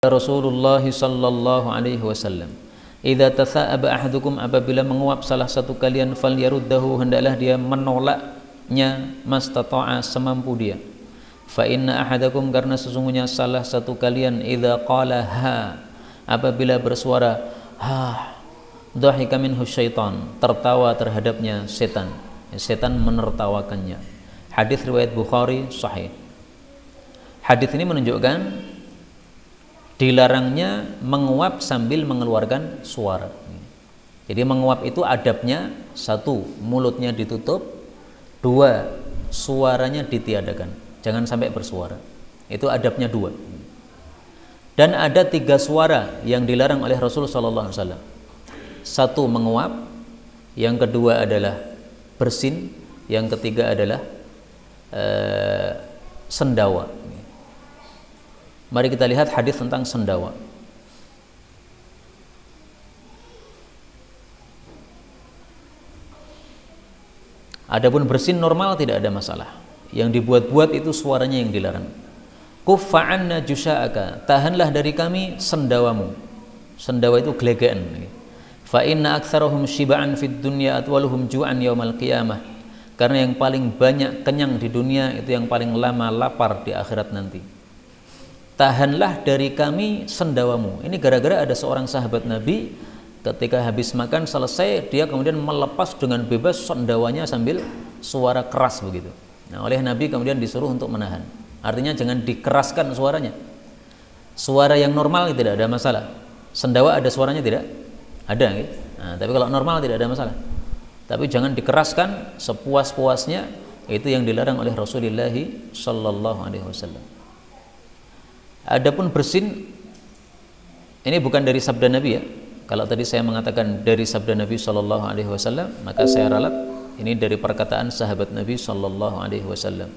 Rasulullah sallallahu alaihi wasallam, idza tasa'aba ahadukum, apabila menguap salah satu kalian, falyaruddahu, hendaklah dia menolaknya mastata'a, semampu dia. Fa inna ahadakum, karena sesungguhnya salah satu kalian, idza qala ha, apabila bersuara ha, dhahika minhu syaitan, tertawa terhadapnya setan, setan menertawakannya. Hadis riwayat Bukhari sahih. Hadis ini menunjukkan dilarangnya menguap sambil mengeluarkan suara. Jadi menguap itu adabnya, satu, mulutnya ditutup, dua, suaranya ditiadakan, jangan sampai bersuara. Itu adabnya dua. Dan ada tiga suara yang dilarang oleh Rasulullah SAW. Satu, menguap. Yang kedua adalah bersin. Yang ketiga adalah sendawa. Mari kita lihat hadis tentang sendawa. Adapun bersin normal tidak ada masalah. Yang dibuat-buat itu suaranya yang dilarang. Kuffa anna jusha'aka, tahanlah dari kami sendawamu. Sendawa itu gelegaan. Fa inna aktsarahum shiba'an fid dunya atwaluhum ju'an yaumal qiyamah. Karena yang paling banyak kenyang di dunia itu yang paling lama lapar di akhirat nanti. Tahanlah dari kami sendawamu. Ini gara-gara ada seorang sahabat Nabi, ketika habis makan selesai, dia kemudian melepas dengan bebas sendawanya sambil suara keras begitu. Nah, oleh Nabi kemudian disuruh untuk menahan. Artinya jangan dikeraskan suaranya. Suara yang normal tidak ada masalah. Sendawa ada suaranya tidak? Ada, gitu. Nah, tapi kalau normal tidak ada masalah. Tapi jangan dikeraskan sepuas-puasnya. Itu yang dilarang oleh Rasulullah sallallahu alaihi wasallam. Adapun bersin, ini bukan dari sabda Nabi ya. Kalau tadi saya mengatakan dari sabda Nabi sallallahu alaihi wasallam, maka saya ralat ini dari perkataan sahabat Nabi sallallahu alaihi wasallam.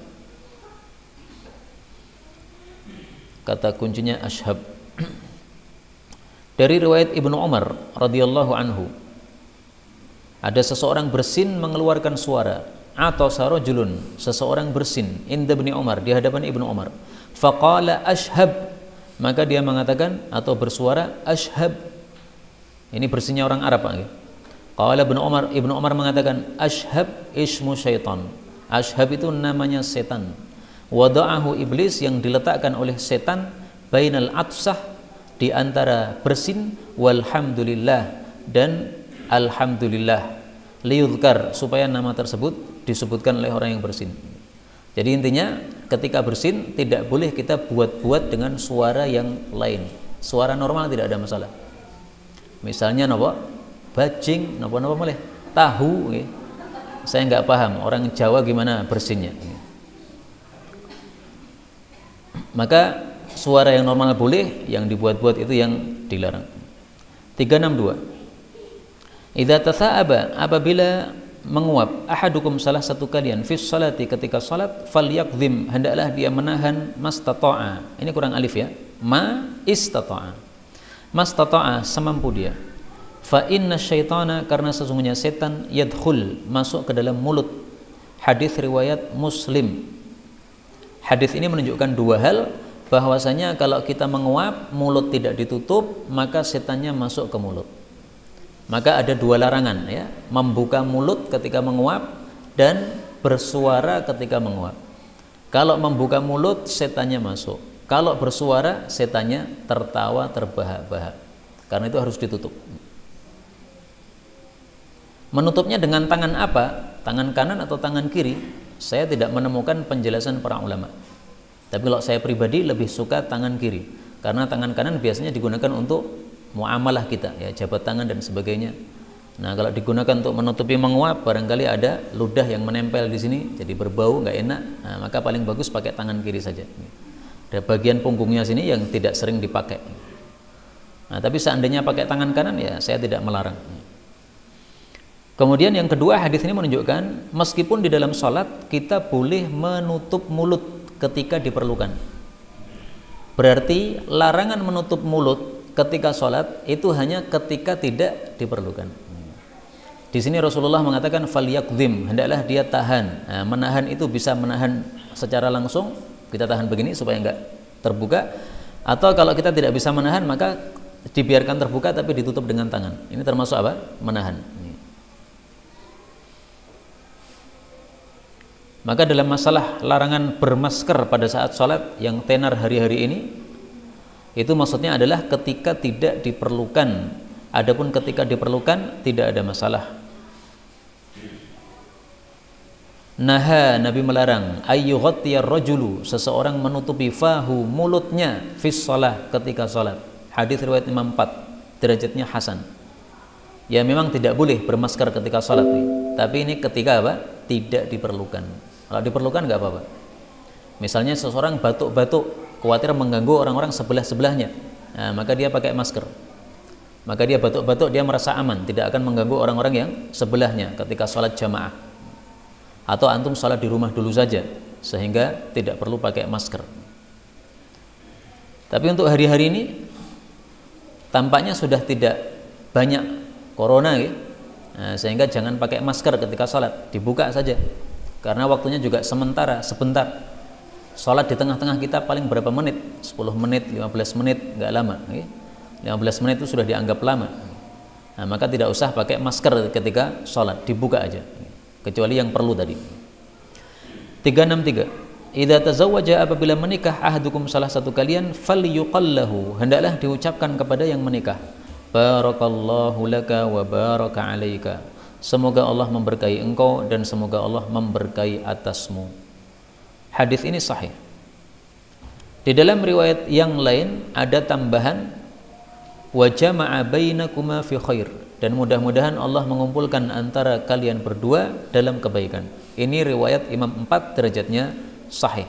Kata kuncinya ashab. Dari riwayat Ibnu Umar radhiyallahu anhu, ada seseorang bersin mengeluarkan suara, atau sarojulun, seseorang bersin inda Ibnu Umar, di hadapan Ibnu Umar. Faqala ashab, maka dia mengatakan atau bersuara ashab. Ini bersinnya orang Arab. Qala Ibnu Umar mengatakan ashab ismu syaitan. Ashab itu namanya setan. Wada'ahu iblis, yang diletakkan oleh setan bainal atsah, di antara bersin walhamdulillah dan alhamdulillah, liyudhkar, supaya nama tersebut disebutkan oleh orang yang bersin. Jadi intinya ketika bersin tidak boleh kita buat-buat dengan suara yang lain. Suara normal tidak ada masalah. Misalnya napa? Bajing, napa-napa boleh. Tahu, ya. Saya nggak paham orang Jawa gimana bersinnya. Maka suara yang normal boleh, yang dibuat-buat itu yang dilarang. 362. Idza tasa'aba, apabila menguap, ahadukum, salah satu kalian, fis salati, ketika salat, falyakzim, hendaklah dia menahan mastata'a. Ini kurang alif ya. Ma istata'a. Mastata'a, semampu dia. Fa inna syaitana, karena sesungguhnya setan, yadkhul, masuk ke dalam mulut. Hadis riwayat Muslim. Hadis ini menunjukkan dua hal, bahwasanya kalau kita menguap, mulut tidak ditutup, maka setannya masuk ke mulut. Maka ada dua larangan ya, membuka mulut ketika menguap dan bersuara ketika menguap. Kalau membuka mulut, setannya masuk. Kalau bersuara, setannya tertawa terbahak-bahak. Karena itu harus ditutup. Menutupnya dengan tangan apa? Tangan kanan atau tangan kiri? Saya tidak menemukan penjelasan para ulama. Tapi kalau saya pribadi lebih suka tangan kiri, karena tangan kanan biasanya digunakan untuk muamalah kita, ya, jabat tangan dan sebagainya. Nah, kalau digunakan untuk menutupi menguap, barangkali ada ludah yang menempel di sini, jadi berbau, nggak enak. Nah, maka paling bagus pakai tangan kiri saja. Ada bagian punggungnya sini yang tidak sering dipakai. Nah, tapi seandainya pakai tangan kanan, ya saya tidak melarang. Kemudian yang kedua, hadis ini menunjukkan meskipun di dalam sholat kita boleh menutup mulut ketika diperlukan. Berarti larangan menutup mulut ketika sholat itu hanya ketika tidak diperlukan. Di sini Rasulullah mengatakan falyakzim, hendaklah dia tahan. Nah, menahan itu bisa menahan secara langsung, kita tahan begini supaya enggak terbuka, Atau kalau kita tidak bisa menahan, maka dibiarkan terbuka tapi ditutup dengan tangan. Ini termasuk apa? Menahan. Maka dalam masalah larangan bermasker pada saat sholat yang tenar hari-hari ini, itu maksudnya adalah ketika tidak diperlukan. Adapun ketika diperlukan tidak ada masalah. Naha, Nabi melarang ayyughattiyar rajulu, seseorang menutupi fahu, mulutnya, fis shalah, ketika sholat. Hadis riwayat Imam 4, derajatnya hasan. Ya memang tidak boleh bermasker ketika sholat, tapi ini ketika apa? Tidak diperlukan. Kalau diperlukan nggak apa-apa. Misalnya seseorang batuk-batuk, khawatir mengganggu orang-orang sebelah-sebelahnya, nah, maka dia pakai masker. Maka dia batuk-batuk, dia merasa aman, tidak akan mengganggu orang-orang yang sebelahnya ketika sholat jamaah. Atau antum sholat di rumah dulu saja, sehingga tidak perlu pakai masker. Tapi untuk hari-hari ini tampaknya sudah tidak banyak corona, ya. Nah, sehingga jangan pakai masker ketika sholat, dibuka saja. Karena waktunya juga sebentar. Sholat di tengah-tengah kita paling berapa menit? 10 menit, 15 menit, nggak lama. 15 menit itu sudah dianggap lama. Nah, maka tidak usah pakai masker ketika sholat, dibuka aja. Kecuali yang perlu tadi. 363. Idza tazawwaja, apabila menikah ahadukum, salah satu kalian, falyuqallahu, hendaklah diucapkan kepada yang menikah, barakallahu laka wa baraka alaika. Semoga Allah memberkahi engkau dan semoga Allah memberkahi atasmu. Hadis ini sahih. Di dalam riwayat yang lain ada tambahan wa jama'a bainakuma fi khair, dan mudah-mudahan Allah mengumpulkan antara kalian berdua dalam kebaikan. Ini riwayat Imam 4, derajatnya sahih.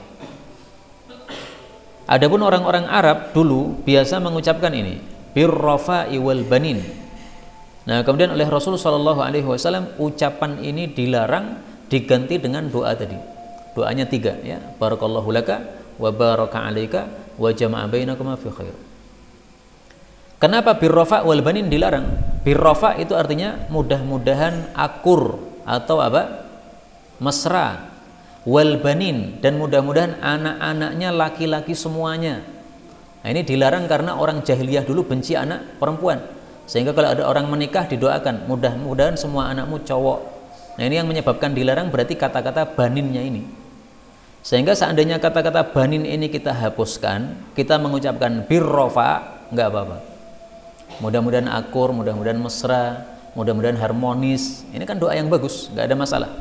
Adapun orang-orang Arab dulu biasa mengucapkan ini, birrafa'i wal banin. Nah, kemudian oleh Rasulullah SAW ucapan ini dilarang, diganti dengan doa tadi. Doanya 3, ya. Barakallahu laka wa baraka alaika wa jama'a bainakuma fi khair. Kenapa birrafa wal banin dilarang? Birrafa itu artinya mudah-mudahan akur atau apa? Mesra. Wal banin, dan mudah-mudahan anak-anaknya laki-laki semuanya. Nah, ini dilarang karena orang jahiliyah dulu benci anak perempuan. Sehingga kalau ada orang menikah didoakan, mudah-mudahan semua anakmu cowok. Nah, ini yang menyebabkan dilarang, berarti kata-kata baninnya ini. Sehingga seandainya kata-kata banin ini kita hapuskan, kita mengucapkan birrofa, nggak apa-apa. Mudah-mudahan akur, mudah-mudahan mesra, mudah-mudahan harmonis. Ini kan doa yang bagus, nggak ada masalah.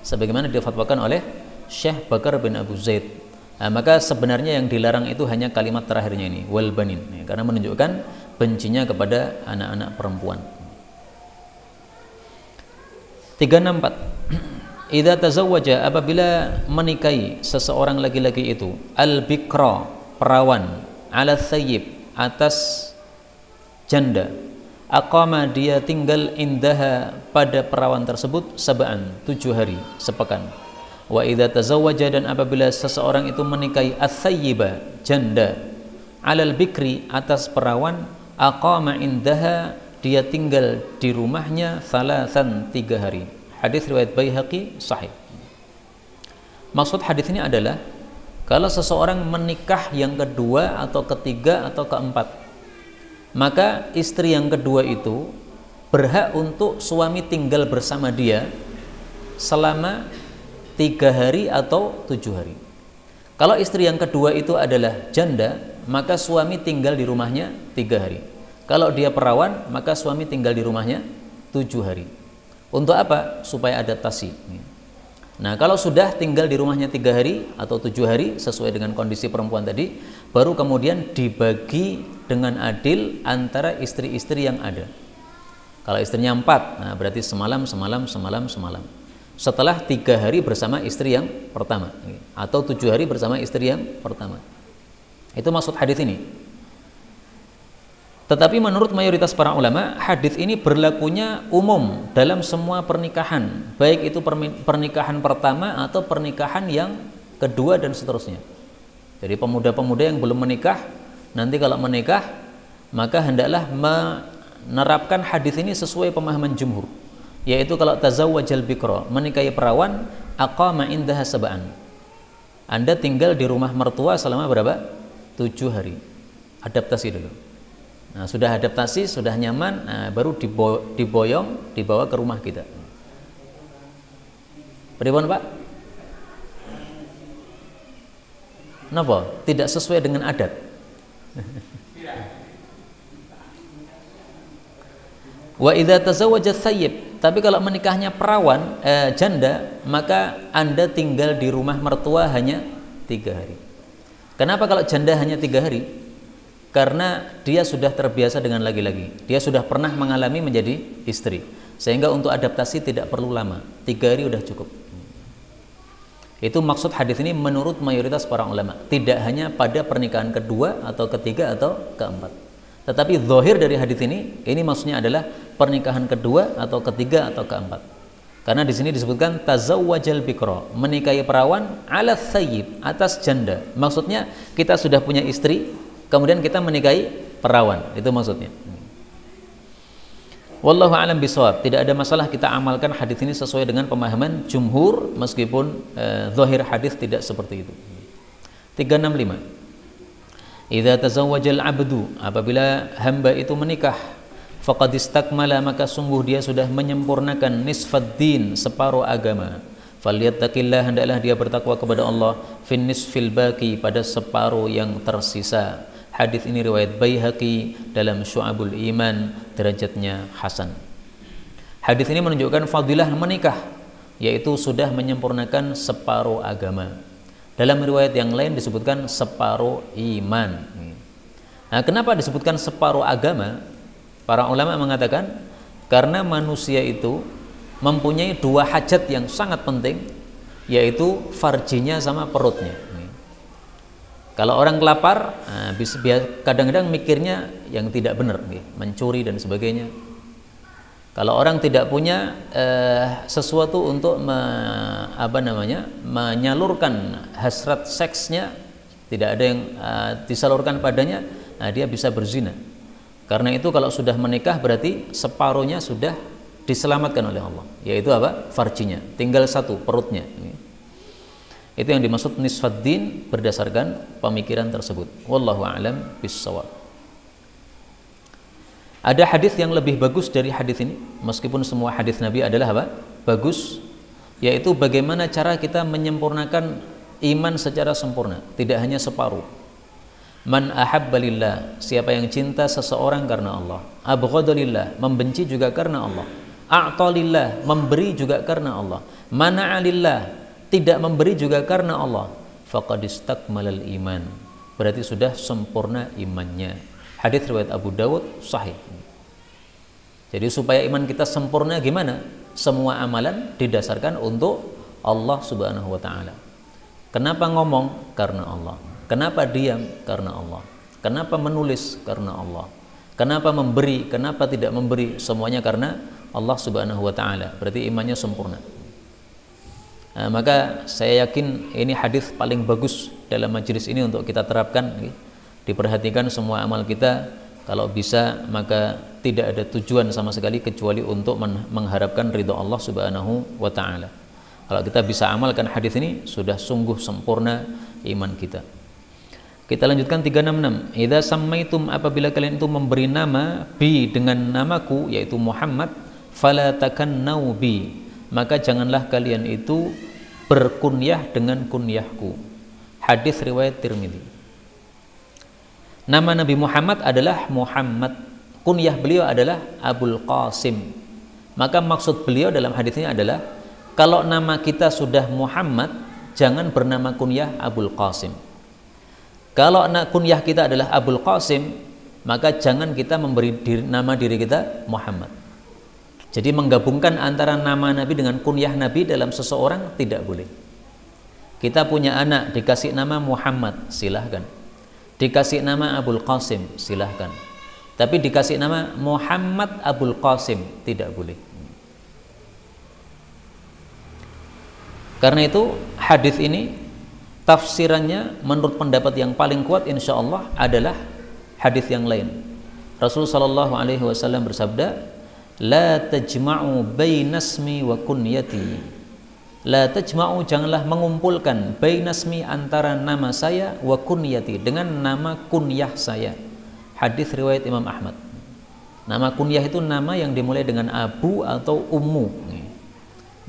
Sebagaimana difatwakan oleh Syekh Bakar bin Abu Zaid. Nah, maka sebenarnya yang dilarang itu hanya kalimat terakhirnya ini, wal banin, karena menunjukkan bencinya kepada anak-anak perempuan. 364. Idza tazawwaja, apabila menikahi seseorang laki-laki itu, al-bikra, perawan, ala thayyib, atas janda, aqama, dia tinggal indaha, pada perawan tersebut, sab'an, 7 hari, sepekan. Wa idza tazawwaja, dan apabila seseorang itu menikahi ath-thayyiba, janda, alal bikri, atas perawan, aqama indaha, dia tinggal di rumahnya, thalathan, 3 hari. Hadis riwayat Baihaqi, sahih. Maksud hadis ini adalah kalau seseorang menikah yang kedua atau ketiga atau keempat, maka istri yang kedua itu berhak untuk suami tinggal bersama dia selama 3 hari atau 7 hari. Kalau istri yang kedua itu adalah janda, maka suami tinggal di rumahnya 3 hari. Kalau dia perawan, maka suami tinggal di rumahnya 7 hari. Untuk apa? Supaya adaptasi. Nah, kalau sudah tinggal di rumahnya 3 hari atau 7 hari sesuai dengan kondisi perempuan tadi, baru kemudian dibagi dengan adil antara istri-istri yang ada. Kalau istrinya 4, nah berarti semalam. Setelah 3 hari bersama istri yang pertama, atau 7 hari bersama istri yang pertama. Itu maksud hadis ini. Tetapi menurut mayoritas para ulama, hadis ini berlakunya umum dalam semua pernikahan, baik itu pernikahan pertama atau pernikahan yang kedua dan seterusnya. Jadi pemuda-pemuda yang belum menikah, nanti kalau menikah, maka hendaklah menerapkan hadis ini sesuai pemahaman jumhur, yaitu kalau tazawwajal bikra, menikahi perawan, aqama indaha sab'an, Anda tinggal di rumah mertua selama berapa? 7 hari. Adaptasi dulu. Nah, sudah adaptasi, sudah nyaman, nah, baru diboyong, dibawa ke rumah kita. Pripun, Pak? Napa? Tidak sesuai dengan adat. Wa idza tazawwaja thayyib, tapi kalau menikahnya perawan janda, maka Anda tinggal di rumah mertua hanya 3 hari. Kenapa kalau janda hanya 3 hari? Karena dia sudah terbiasa dengan laki-laki. Dia sudah pernah mengalami menjadi istri. Sehingga untuk adaptasi tidak perlu lama. 3 hari udah cukup. Itu maksud hadis ini menurut mayoritas para ulama. Tidak hanya pada pernikahan kedua atau ketiga atau keempat. Tetapi zahir dari hadis ini maksudnya adalah pernikahan kedua atau ketiga atau keempat. Karena di sini disebutkan tazawwajal bikra, menikahi perawan ala thayyib, atas janda. Maksudnya kita sudah punya istri, kemudian kita menikahi perawan. Itu maksudnya. Wallahu a'lam bishawab. Tidak ada masalah kita amalkan hadis ini sesuai dengan pemahaman jumhur, meskipun zahir hadis tidak seperti itu. 365. Idza tazawwajal 'abdu, apabila hamba itu menikah, faqad istakmala, maka sungguh dia sudah menyempurnakan nisfaddin, separuh agama. Falyattaqillah, hendaklah dia bertakwa kepada Allah, fin nisfil baqi, pada separuh yang tersisa. Hadis ini riwayat Baihaqi dalam Syu'abul Iman, derajatnya hasan. Hadis ini menunjukkan fadilah menikah, yaitu sudah menyempurnakan separuh agama. Dalam riwayat yang lain disebutkan separuh iman. Nah, kenapa disebutkan separuh agama? Para ulama mengatakan karena manusia itu mempunyai 2 hajat yang sangat penting, yaitu farjinya sama perutnya. Kalau orang kelapar, kadang-kadang mikirnya yang tidak benar, mencuri dan sebagainya. Kalau orang tidak punya sesuatu untuk menyalurkan hasrat seksnya, tidak ada yang disalurkan padanya, dia bisa berzina. Karena itu kalau sudah menikah berarti separuhnya sudah diselamatkan oleh Allah, yaitu apa? Farjinya. Tinggal 1, perutnya. Itu yang dimaksud nisfaddin berdasarkan pemikiran tersebut. Wallahu a'lam bissawab. Ada hadis yang lebih bagus dari hadis ini, meskipun semua hadis Nabi adalah apa? Bagus, yaitu bagaimana cara kita menyempurnakan iman secara sempurna, tidak hanya separuh. Man ahabba lillah, siapa yang cinta seseorang karena Allah, abghadha lillah, membenci juga karena Allah, a'ta lillah, memberi juga karena Allah, mana'a lillah, tidak memberi juga karena Allah, faqad istakmalal iman, berarti sudah sempurna imannya. Hadis riwayat Abu Dawud sahih. Jadi supaya iman kita sempurna gimana? Semua amalan didasarkan untuk Allah Subhanahu wa taala. Kenapa ngomong? Karena Allah. Kenapa diam? Karena Allah. Kenapa menulis? Karena Allah. Kenapa memberi? Kenapa tidak memberi? Semuanya karena Allah Subhanahu wa taala. Berarti imannya sempurna. Nah, maka saya yakin ini hadis paling bagus dalam majelis ini untuk kita terapkan. Diperhatikan semua amal kita, kalau bisa maka tidak ada tujuan sama sekali kecuali untuk mengharapkan ridha Allah Subhanahu wa taala. Kalau kita bisa amalkan hadis ini, sudah sungguh sempurna iman kita. Kita lanjutkan 366. Idza sammaitum, apabila kalian itu memberi nama bi, dengan namaku yaitu Muhammad, fala takannau bi, maka janganlah kalian itu berkunyah dengan kunyahku. Hadis riwayat Tirmidzi. Nama Nabi Muhammad adalah Muhammad, kunyah beliau adalah Abul Qasim. Maka maksud beliau dalam hadis ini adalah kalau nama kita sudah Muhammad, jangan bernama kunyah Abul Qasim. Kalau kunyah kita adalah Abul Qasim, maka jangan kita memberi nama diri kita Muhammad. Jadi menggabungkan antara nama Nabi dengan kunyah Nabi dalam seseorang tidak boleh. Kita punya anak dikasih nama Muhammad, silahkan. Dikasih nama Abul Qasim, silahkan. Tapi dikasih nama Muhammad Abul Qasim, tidak boleh. Karena itu hadis ini tafsirannya menurut pendapat yang paling kuat insya Allah adalah hadis yang lain. Rasulullah Shallallahu Alaihi Wasallam bersabda, la tajma'u bainasmi wa kunyati. La tajma'u, janganlah mengumpulkan bainasmi, antara nama saya, wa kunyati, dengan nama kunyah saya. Hadis riwayat Imam Ahmad. Nama kunyah itu nama yang dimulai dengan Abu atau Ummu.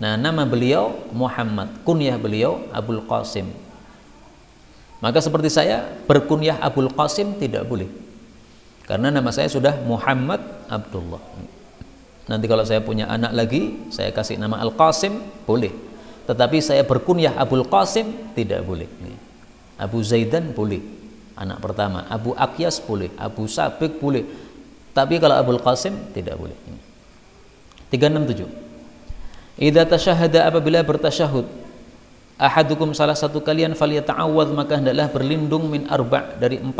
Nah, nama beliau Muhammad, kunyah beliau Abul Qasim. Maka seperti saya berkunyah Abul Qasim tidak boleh, karena nama saya sudah Muhammad Abdullah. Nanti kalau saya punya anak lagi, saya kasih nama Al Qasim boleh, tetapi saya berkunyah Abul Qasim tidak boleh. Abu Zaidan boleh, anak pertama. Abu Akyas boleh, Abu Sabik boleh, tapi kalau Abul Qasim tidak boleh. 367. Idza tasyahada, apabila bertasyahud, ahadukum, salah satu kalian, falyata'awwadz, maka hendaklah berlindung, min arba', dari 4.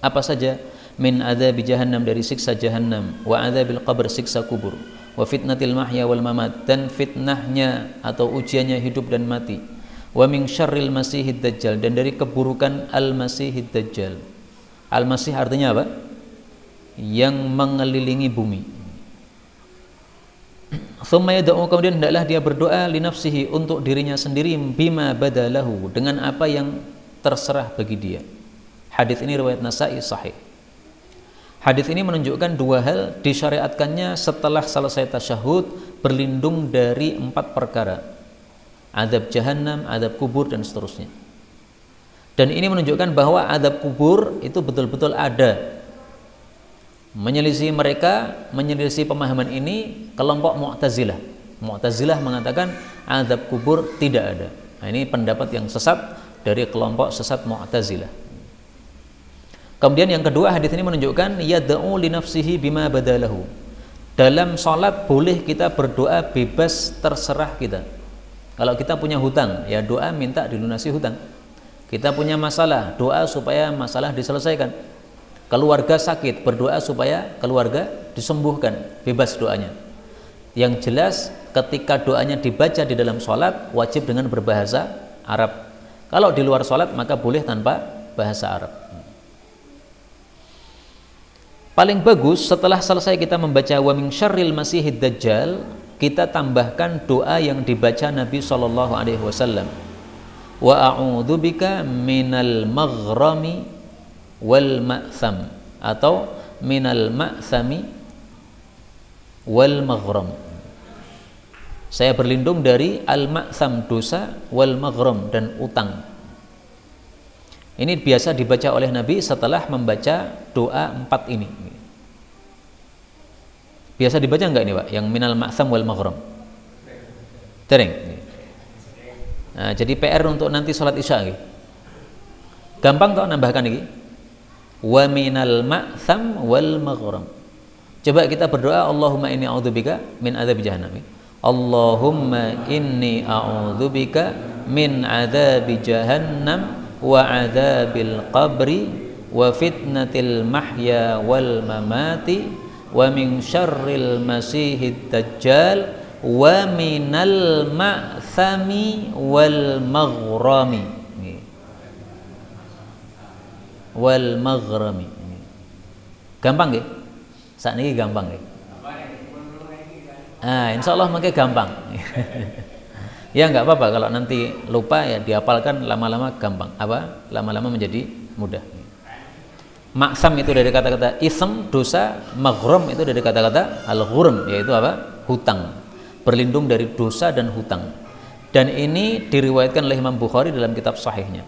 Apa saja? Min adzabi jahannam, dari siksa jahannam, wa adzabil qabr, siksa kubur, wa fitnatil mahya wal mamat, dan fitnahnya atau ujiannya hidup dan mati, wa min syarril masihid dajjal, dan dari keburukan al-masihid dajjal. Al-masih artinya apa? Yang mengelilingi bumi. Tsumma yad'u, kemudian hendaklah dia berdoa, li nafsihi, untuk dirinya sendiri, bima badalahu, dengan apa yang terserah bagi dia. Hadis ini riwayat Nasa'i sahih. Hadis ini menunjukkan dua hal, disyariatkannya setelah selesai tasyahud berlindung dari 4 perkara: azab jahannam, azab kubur, dan seterusnya. Dan ini menunjukkan bahwa azab kubur itu betul-betul ada. Menyelisih pemahaman ini kelompok Mu'tazilah. Mu'tazilah mengatakan azab kubur tidak ada. Nah, ini pendapat yang sesat dari kelompok sesat Mu'tazilah. Kemudian yang kedua, hadis ini menunjukkan yad'u li nafsihi bima badalahu. Dalam sholat boleh kita berdoa bebas, terserah kita. Kalau kita punya hutang, ya doa minta dilunasi hutang. Kita punya masalah, doa supaya masalah diselesaikan. Keluarga sakit, berdoa supaya keluarga disembuhkan, bebas doanya. Yang jelas ketika doanya dibaca di dalam sholat wajib dengan berbahasa Arab. Kalau di luar sholat maka boleh tanpa bahasa Arab. Paling bagus setelah selesai kita membaca wa min syarril masihid dajjal, kita tambahkan doa yang dibaca Nabi SAW. Wa a'udzubika minal maghrami wal ma'tham, atau minal ma'thami wal maghram. Saya berlindung dari al-ma'tham, dosa, wal maghram, dan utang. Ini biasa dibaca oleh Nabi setelah membaca doa 4 ini. Biasa dibaca enggak ini, Pak? Yang minal ma'tham wal maghram. Tereng. Nah, jadi PR untuk nanti sholat isya gitu. Gampang toh nambahkan ini. Wa minal ma'tham wal maghram. Coba kita berdoa, Allahumma inni a'udzubika min adzabi jahannam. Allahumma inni a'udzubika min adzabi jahannam wa adzabil qabri wa fitnatil mahya wal mamati wa min syarril masihid dajjal wa minal ma'thami wal maghrami wal maghrami. Gampang nggih? Sakniki gampang nggih. Insyaallah mangke gampang. Ya enggak apa-apa kalau nanti lupa, ya dihafalkan, lama-lama gampang. Lama-lama menjadi mudah. Maksam itu dari kata-kata ism, dosa. Maghram itu dari kata-kata al-ghurm, yaitu apa? Hutang. Berlindung dari dosa dan hutang. Dan ini diriwayatkan oleh Imam Bukhari dalam kitab sahihnya.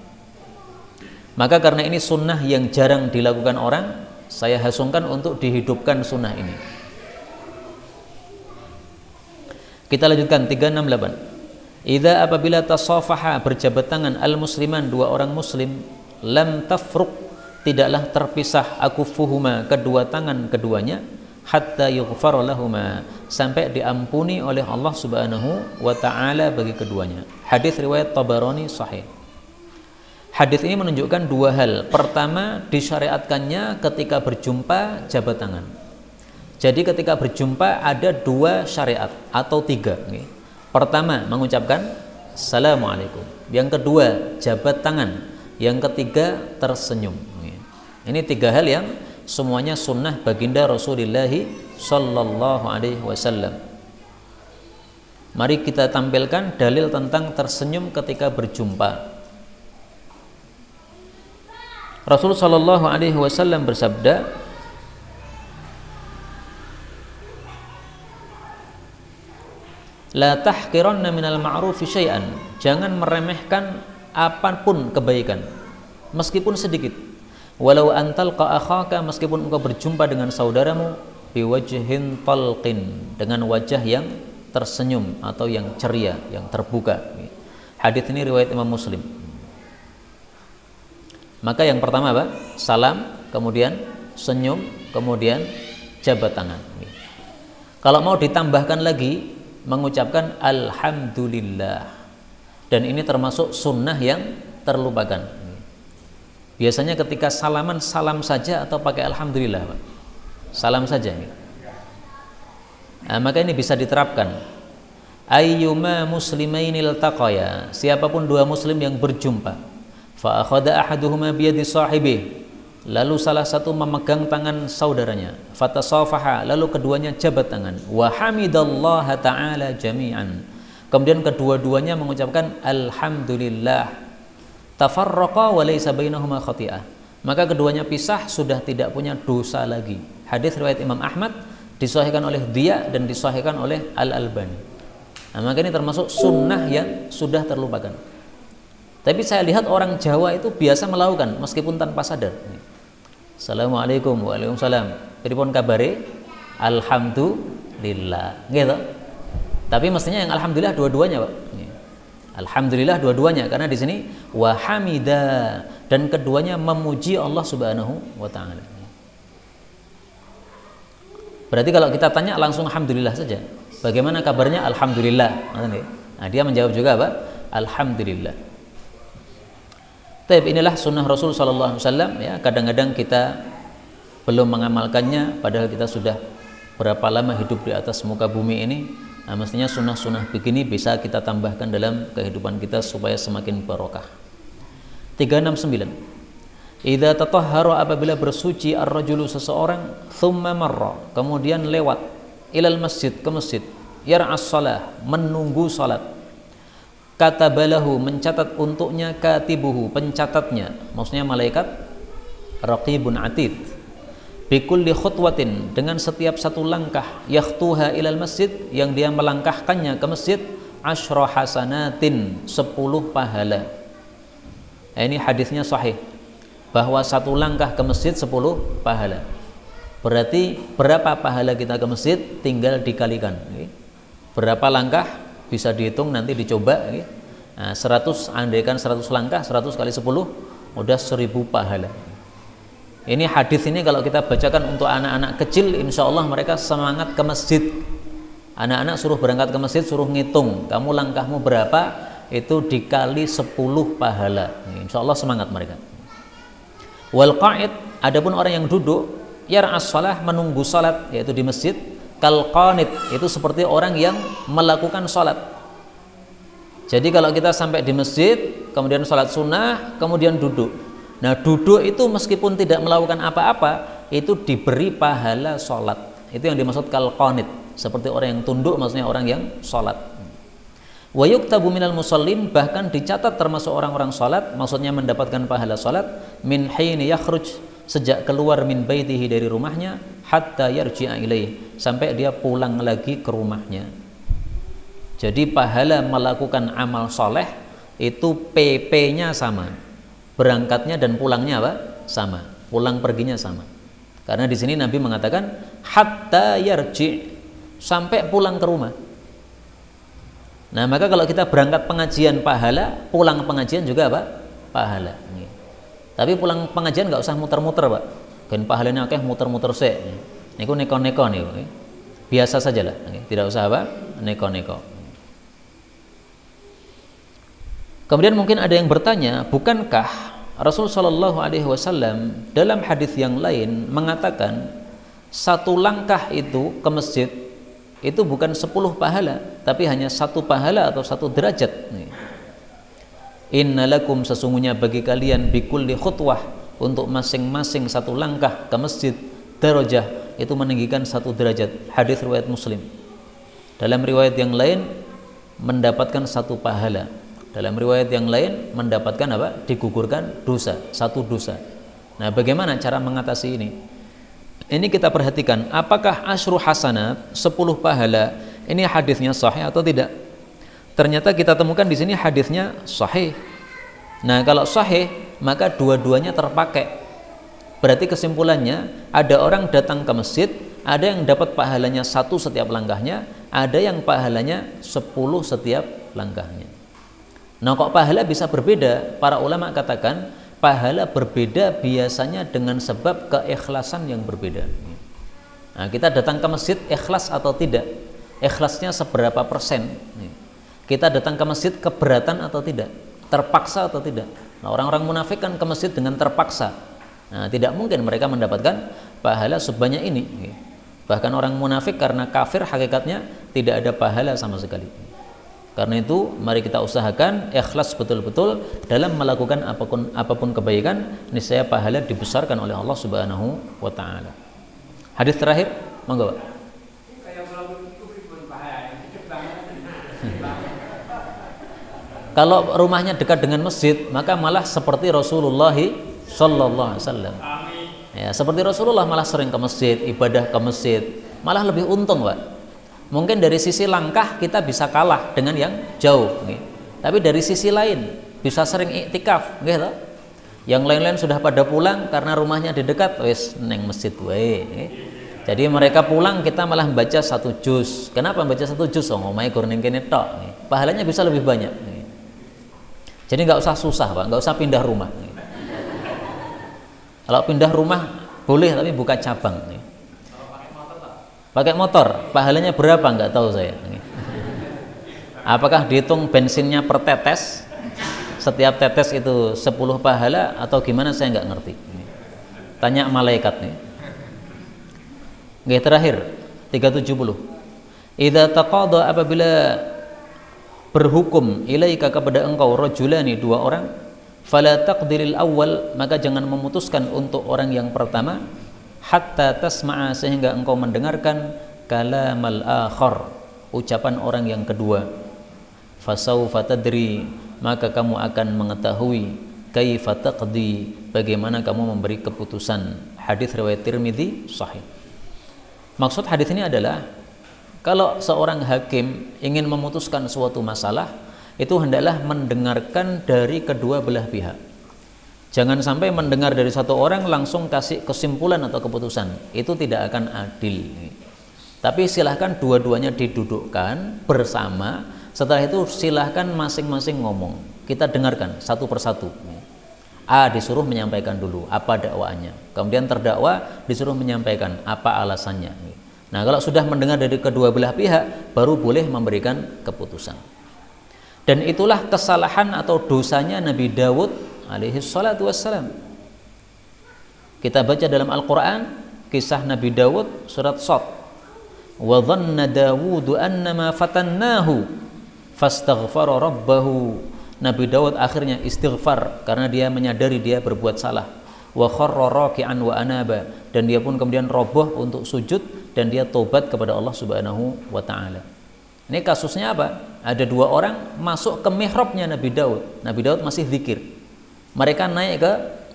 Maka karena ini sunnah yang jarang dilakukan orang, saya hasungkan untuk dihidupkan sunnah ini. Kita lanjutkan 368. Idza, apabila tasafaha, berjabat tangan, al-musliman, 2 orang muslim, lam tafruq, tidaklah terpisah, akufuhuma, kedua tangan keduanya, hatta yughfar lahuma, sampai diampuni oleh Allah Subhanahu wa taala bagi keduanya. Hadis riwayat Tabarani sahih. Hadis ini menunjukkan 2 hal. Pertama, disyariatkannya ketika berjumpa jabat tangan. Jadi ketika berjumpa ada 2 syariat atau 3 nih. Pertama, mengucapkan Assalamualaikum. Yang kedua, jabat tangan. Yang ketiga, tersenyum. Ini 3 hal yang semuanya sunnah baginda Rasulullah Sallallahu Alaihi Wasallam. Mari kita tampilkan dalil tentang tersenyum ketika berjumpa. Rasul sallallahu alaihi wasallam bersabda, la tahqiranna minal ma'rufi syai'an, jangan meremehkan apapun kebaikan meskipun sedikit. Walau antalqa akhaka, meskipun engkau berjumpa dengan saudaramu, biwajhin talqin, dengan wajah yang tersenyum atau yang ceria, yang terbuka. Hadis ini riwayat Imam Muslim. Maka yang pertama apa? Salam, kemudian senyum, kemudian jabat tangan. Kalau mau ditambahkan lagi, mengucapkan alhamdulillah. Dan ini termasuk sunnah yang terlupakan. Biasanya ketika salaman, salam saja atau pakai alhamdulillah, Pak. Salam saja. Nah, maka ini bisa diterapkan. Ayyuma muslimainil taqaya, siapapun dua muslim yang berjumpa, fa akhadha ahaduhuma biyadi sahibih, lalu salah satu memegang tangan saudaranya, fatasafaha, lalu keduanya jabat tangan, wa hamidallaha ta'ala jami'an, kemudian kedua-duanya mengucapkan alhamdulillah, tafarraqa wa laysa bainahuma khati'ah, maka keduanya pisah, sudah tidak punya dosa lagi. Hadis riwayat Imam Ahmad, disahihkan oleh dia dan disahihkan oleh Al-Albani. Nah, maka ini termasuk sunnah yang sudah terlupakan. Tapi saya lihat orang Jawa itu biasa melakukan meskipun tanpa sadar. Assalamualaikum, waalaikumsalam. Pripun kabare? Alhamdulillah. Gitu. Tapi mestinya yang alhamdulillah dua-duanya, Pak. Alhamdulillah dua-duanya, karena di sini wa hamida, dan keduanya memuji Allah Subhanahu wa taala. Berarti kalau kita tanya langsung alhamdulillah saja. Bagaimana kabarnya? Alhamdulillah. Nah, dia menjawab juga apa? Alhamdulillah. Tapi inilah sunnah Rasul sallallahu alaihi wasallam, ya. Kadang-kadang kita belum mengamalkannya, padahal kita sudah berapa lama hidup di atas muka bumi ini. Nah, mestinya sunnah-sunnah begini bisa kita tambahkan dalam kehidupan kita supaya semakin barokah. 369. Idza tatahhara, apabila bersuci ar-rajulu seseorang, thumma marra, kemudian lewat, ilal masjid, ke masjid, yar'as shalah, menunggu salat, katabalahu, mencatat untuknya, katibuhu, pencatatnya, maksudnya malaikat raqibun atid, bikulli khutwatin, dengan setiap satu langkah, yakhtuha ilal masjid, yang dia melangkahkannya ke masjid, asyra hasanatin, 10 pahala. Ini hadisnya sahih, bahwa satu langkah ke masjid 10 pahala. Berarti berapa pahala kita ke masjid tinggal dikalikan. Berapa langkah bisa dihitung, nanti dicoba. Nah, 100, andaikan 100 langkah, 100 kali 10 udah 1000 pahala. Ini hadis ini kalau kita bacakan untuk anak-anak kecil, insya Allah mereka semangat ke masjid. Anak-anak suruh berangkat ke masjid, suruh ngitung, kamu langkahmu berapa, itu dikali 10 pahala. Insya Allah semangat mereka. Wal qa'id, adapun orang yang duduk, yar'as shalah, menunggu salat, yaitu di masjid, kal qanit, itu seperti orang yang melakukan salat. Jadi kalau kita sampai di masjid, kemudian salat sunnah, kemudian duduk. Nah, duduk itu meskipun tidak melakukan apa-apa, itu diberi pahala salat. Itu yang dimaksud kal qanit, seperti orang yang tunduk, maksudnya orang yang salat. Wa yuktabu minal musallin, bahkan dicatat termasuk orang-orang salat, maksudnya mendapatkan pahala salat, min hini yakhruj, sejak keluar min baitihi, dari rumahnya, hatta yarji'a ilaih, sampai dia pulang lagi ke rumahnya. Jadi pahala melakukan amal soleh itu PP-nya sama, berangkatnya dan pulangnya apa? Sama, pulang perginya sama. Karena di sini Nabi mengatakan hatta yarji', sampai pulang ke rumah. Nah, maka kalau kita berangkat pengajian pahala, pulang pengajian juga apa? Pahala. Tapi pulang pengajian nggak usah muter-muter, Pak. Ben pahalanya akeh muter-muter sik. Niku neko-neko niku. Biasa sajalah, tidak usah apa? Neko-neko. Kemudian mungkin ada yang bertanya, bukankah Rasul sallallahu alaihi wasallam dalam hadis yang lain mengatakan satu langkah itu ke masjid itu bukan 10 pahala, tapi hanya 1 pahala atau 1 derajat. Innalakum, sesungguhnya bagi kalian, bikulli khutwah, untuk masing-masing 1 langkah ke masjid, darajah, itu meninggikan 1 derajat. Hadis riwayat Muslim. Dalam riwayat yang lain mendapatkan 1 pahala. Dalam riwayat yang lain mendapatkan apa? Digugurkan dosa, 1 dosa. Nah, bagaimana cara mengatasi ini? Ini kita perhatikan, apakah asyru hasanat, 10 pahala, ini hadisnya sahih atau tidak? Ternyata kita temukan di sini hadisnya sahih. Nah, kalau sahih, maka dua-duanya terpakai. Berarti kesimpulannya, ada orang datang ke masjid, ada yang dapat pahalanya 1 setiap langkahnya, ada yang pahalanya 10 setiap langkahnya. Nah, kok pahala bisa berbeda? Para ulama katakan, pahala berbeda biasanya dengan sebab keikhlasan yang berbeda. Nah, kita datang ke masjid ikhlas atau tidak? Ikhlasnya seberapa persen? Kita datang ke masjid keberatan atau tidak? Terpaksa atau tidak? Nah, orang-orang munafik kan ke masjid dengan terpaksa. Nah, tidak mungkin mereka mendapatkan pahala sebanyak ini. Bahkan orang munafik karena kafir hakikatnya tidak ada pahala sama sekali. Karena itu mari kita usahakan ikhlas betul-betul dalam melakukan apapun kebaikan, niscaya pahala dibesarkan oleh Allah Subhanahu wa taala. Hadis terakhir, monggo, Pak. Kalau rumahnya dekat dengan masjid, maka malah seperti Rasulullah sallallahu alaihi wasallam. Ya, seperti Rasulullah malah sering ke masjid, ibadah ke masjid, malah lebih untung, Pak. Mungkin dari sisi langkah kita bisa kalah dengan yang jauh, nih. Tapi dari sisi lain bisa sering iktikaf, gitu. Yang lain-lain sudah pada pulang karena rumahnya di dekat, wes neng masjid wae. Jadi mereka pulang, kita malah membaca 1 juz. Kenapa membaca 1 juz? Oh, ngomai kurning kene tok. Pahalanya bisa lebih banyak. Jadi nggak usah susah, Pak, nggak usah pindah rumah. Kalau pindah rumah boleh, tapi buka cabang. Pakai motor, pahalanya berapa nggak tahu saya. Apakah dihitung bensinnya per tetes? Setiap tetes itu 10 pahala atau gimana, saya nggak ngerti. Tanya malaikat nih. Oke, terakhir 370. Idza taqada, apabila berhukum ilaika kepada engkau rajulani 2 orang, fala taqdiril awwal, maka jangan memutuskan untuk orang yang pertama, hatta tasma'a, sehingga engkau mendengarkan kalamal akhar, ucapan orang yang kedua. Fasaufa tadri, maka kamu akan mengetahui kaifa taqdi, bagaimana kamu memberi keputusan. Hadis riwayat Tirmidzi sahih. Maksud hadis ini adalah kalau seorang hakim ingin memutuskan suatu masalah, itu hendaklah mendengarkan dari kedua belah pihak. Jangan sampai mendengar dari satu orang langsung kasih kesimpulan atau keputusan, itu tidak akan adil. Tapi silahkan dua-duanya didudukkan bersama, setelah itu silahkan masing-masing ngomong, kita dengarkan satu persatu. A disuruh menyampaikan dulu apa dakwaannya, kemudian terdakwa disuruh menyampaikan apa alasannya. Nah, kalau sudah mendengar dari kedua belah pihak, baru boleh memberikan keputusan. Dan itulah kesalahan atau dosanya Nabi Dawud alaihi salatu wassalam. Kita baca dalam Al-Quran kisah Nabi Dawud surat Shad. Wa dhanna Dawudu annama fatannahu fastaghfara rabbahu. Nabi Dawud akhirnya istighfar karena dia menyadari dia berbuat salah. Wa kharra raki'an wa anaba, dan dia pun kemudian roboh untuk sujud dan dia tobat kepada Allah Subhanahu wa taala. Ini kasusnya apa? Ada 2 orang masuk ke mihrabnya Nabi Daud. Nabi Daud masih zikir. Mereka naik ke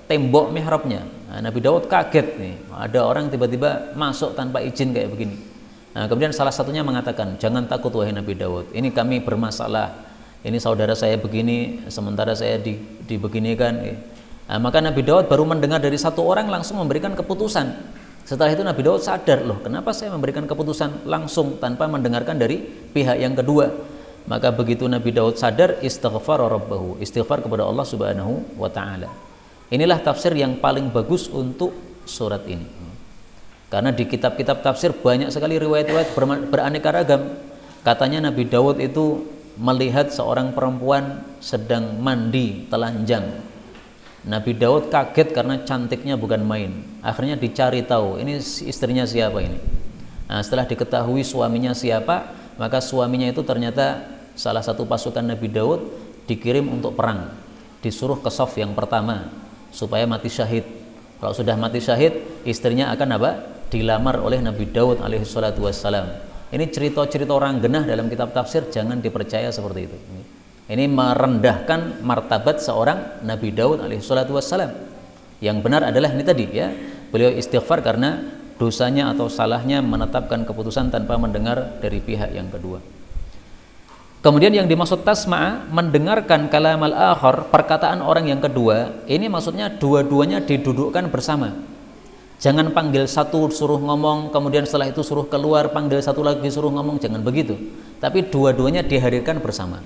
tembok mihrabnya. Nah, Nabi Daud kaget nih. Ada orang tiba-tiba masuk tanpa izin kayak begini. Nah, kemudian salah satunya mengatakan, jangan takut wahai Nabi Daud. Ini kami bermasalah. Ini saudara saya begini, sementara saya dibeginikan. Nah, maka Nabi Daud baru mendengar dari 1 orang langsung memberikan keputusan. Setelah itu Nabi Daud sadar, loh kenapa saya memberikan keputusan langsung tanpa mendengarkan dari pihak yang kedua. Maka begitu Nabi Daud sadar, istighfara rabbahu, istighfar kepada Allah Subhanahu wa taala. Inilah tafsir yang paling bagus untuk surat ini. Karena di kitab-kitab tafsir banyak sekali riwayat-riwayat beraneka ragam. Katanya Nabi Daud itu melihat seorang perempuan sedang mandi telanjang. Nabi Daud kaget karena cantiknya bukan main. Akhirnya dicari tahu, ini istrinya siapa ini. Nah, setelah diketahui suaminya siapa, maka suaminya itu ternyata salah satu pasukan Nabi Daud dikirim untuk perang. Disuruh ke shaf yang pertama supaya mati syahid. Kalau sudah mati syahid, istrinya akan apa? Dilamar oleh Nabi Daud alaihi salatu wassalam. Ini cerita-cerita orang genah dalam kitab tafsir, jangan dipercaya seperti itu. Ini merendahkan martabat seorang Nabi Daud alaihi salatu wassalam. Yang benar adalah ini tadi ya, beliau istighfar karena dosanya atau salahnya menetapkan keputusan tanpa mendengar dari pihak yang kedua. Kemudian yang dimaksud tasma'a, mendengarkan kalamal akhar, perkataan orang yang kedua, ini maksudnya dua-duanya didudukkan bersama. Jangan panggil satu suruh ngomong, kemudian setelah itu suruh keluar, panggil satu lagi suruh ngomong, jangan begitu. Tapi dua-duanya dihadirkan bersama.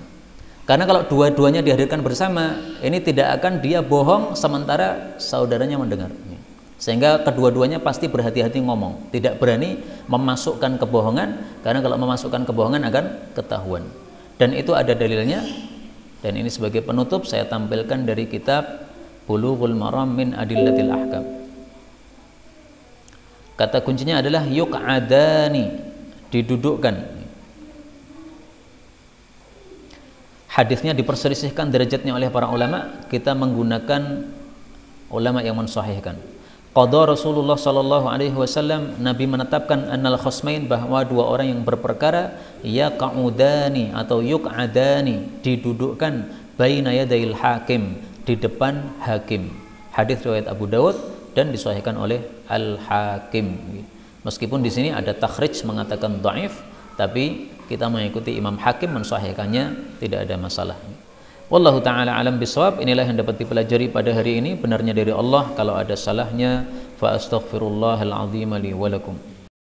Karena kalau dua-duanya dihadirkan bersama, ini tidak akan dia bohong sementara saudaranya mendengar. Sehingga kedua-duanya pasti berhati-hati ngomong, tidak berani memasukkan kebohongan, karena kalau memasukkan kebohongan akan ketahuan. Dan itu ada dalilnya, dan ini sebagai penutup saya tampilkan dari kitab Bulughul Maram min Adillatil Ahkam. Kata kuncinya adalah yuq'adani, didudukkan. Hadisnya diperselisihkan derajatnya oleh para ulama, kita menggunakan ulama yang mensahihkan. Qadha Rasulullah sallallahu alaihi wasallam, Nabi menetapkan annal khasmain, bahwa dua orang yang berperkara yaq'udani atau yuq'adani, didudukkan baina yadayil hakim, di depan hakim. Hadis riwayat Abu Dawud dan disahihkan oleh Al-Hakim. Meskipun di sini ada takhrij mengatakan dhaif, tapi kita mengikuti Imam Hakim mensahihkannya, tidak ada masalah. Wallahu ta'ala alam bisawab. Inilah yang dapat dipelajari pada hari ini, benarnya dari Allah. Kalau ada salahnya, fa astaghfirullahal azim li wa lakum.